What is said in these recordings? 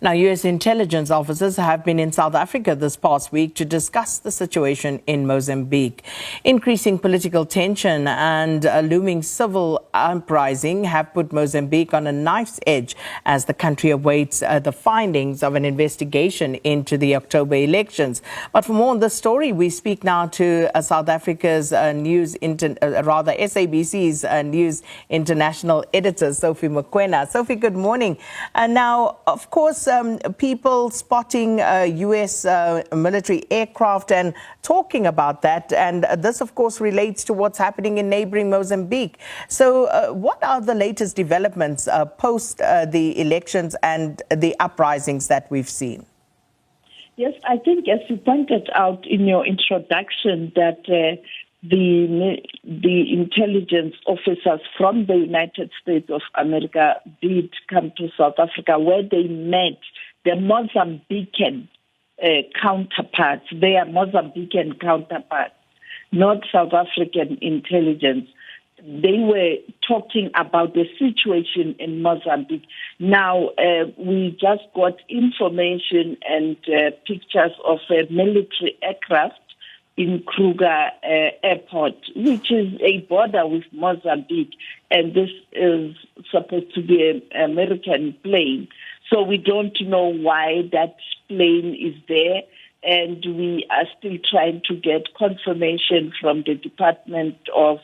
Now, U.S. intelligence officers have been in South Africa this past week to discuss the situation in Mozambique. Increasing political tension and a looming civil uprising have put Mozambique on a knife's edge as the country awaits the findings of an investigation into the October elections. But for more on this story, we speak now to South Africa's SABC's News International editor, Sophie Mokoena. Sophie, good morning. Now, of course, people spotting U.S. military aircraft and talking about that. And this, of course, relates to what's happening in neighboring Mozambique. So what are the latest developments post the elections and the uprisings that we've seen? Yes, I think as you pointed out in your introduction that the intelligence officers from the United States of America did come to South Africa, where they met the Mozambican counterparts, their Mozambican counterparts, not South African intelligence. They were talking about the situation in Mozambique. Now, we just got information and pictures of a military aircraft in Kruger Airport, which is a border with Mozambique, and this is supposed to be an American plane. So we don't know why that plane is there, and we are still trying to get confirmation from the Department of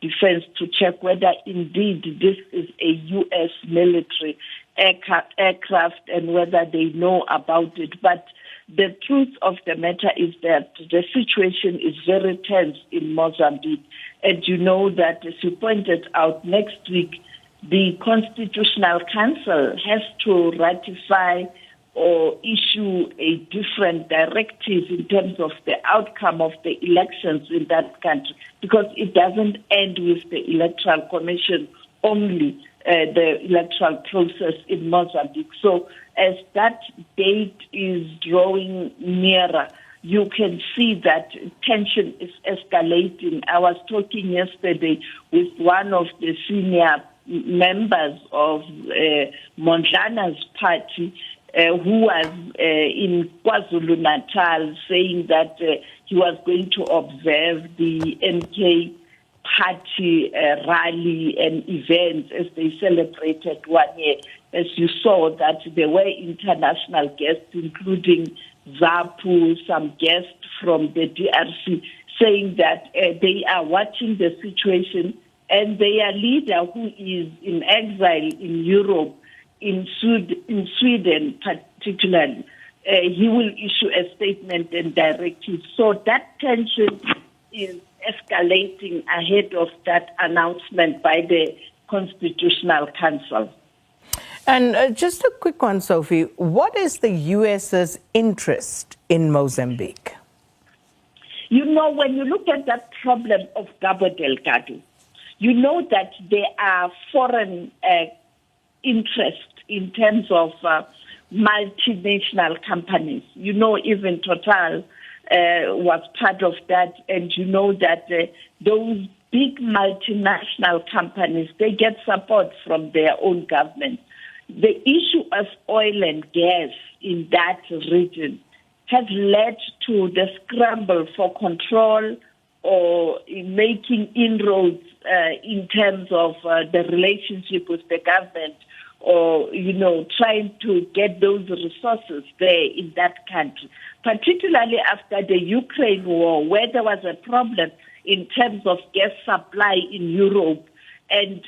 Defense to check whether indeed this is a U.S. military aircraft and whether they know about it. But the truth of the matter is that the situation is very tense in Mozambique. And you know that, as you pointed out, next week the Constitutional Council has to ratify or issue a different directive in terms of the outcome of the elections in that country, because it doesn't end with the Electoral Commission only, the electoral process in Mozambique. So as that date is drawing nearer, you can see that tension is escalating. I was talking yesterday with one of the senior members of Mondlana's party, who was in KwaZulu-Natal, saying that he was going to observe the MK party rally and events as they celebrated 1 year. As you saw, that there were international guests, including ZAPU, some guests from the DRC, saying that they are watching the situation, and their leader, who is in exile in Europe, in Sweden particularly, he will issue a statement and directive. So that tension is escalating ahead of that announcement by the Constitutional Council. And just a quick one, Sophie, what is the U.S.'s interest in Mozambique? You know, when you look at that problem of Cabo Delgado, you know that there are foreign interest in terms of multinational companies. You know, even Total was part of that, and you know that those big multinational companies, they get support from their own government. The issue of oil and gas in that region has led to the scramble for control or in making inroads in terms of the relationship with the government, or, you know, trying to get those resources there in that country, particularly after the Ukraine war, where there was a problem in terms of gas supply in Europe, and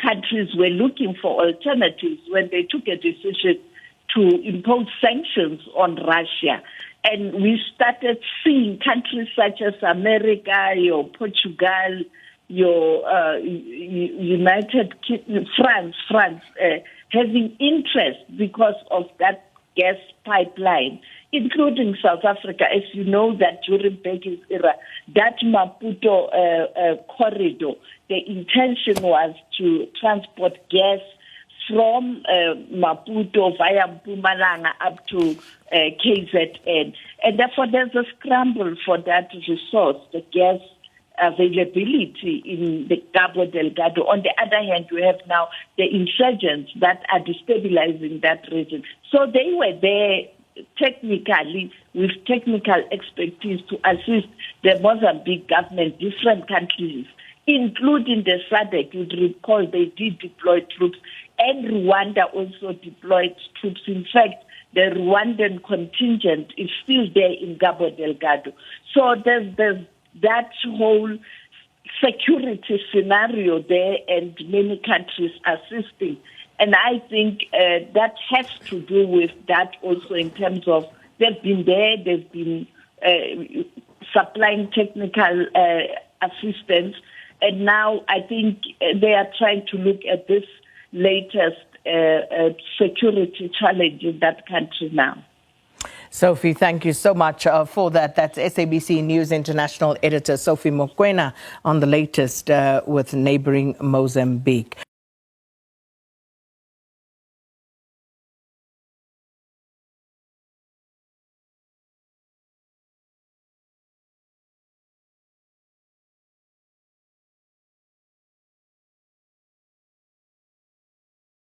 countries were looking for alternatives when they took a decision to impose sanctions on Russia. And we started seeing countries such as America, your Portugal, your United Kingdom, France, having interest because of that gas pipeline, including South Africa. As you know, that during Begin's era, that Maputo corridor, the intention was to transport gas from Maputo via Mpumalanga up to KZN. And therefore there's a scramble for that resource, the gas availability in the Cabo Delgado. On the other hand, you have now the insurgents that are destabilizing that region. So they were there technically with technical expertise to assist the Mozambique government, different countries, including the SADC. You'd recall they did deploy troops, and Rwanda also deployed troops. In fact, the Rwandan contingent is still there in Cabo Delgado. So there's that whole security scenario there, and many countries assisting. And I think that has to do with that also in terms of they've been there, they've been supplying technical assistance, and now I think they are trying to look at this latest security challenge in that country now. Sophie, thank you so much for that. That's SABC News International Editor Sophie Mokoena on the latest with neighboring Mozambique.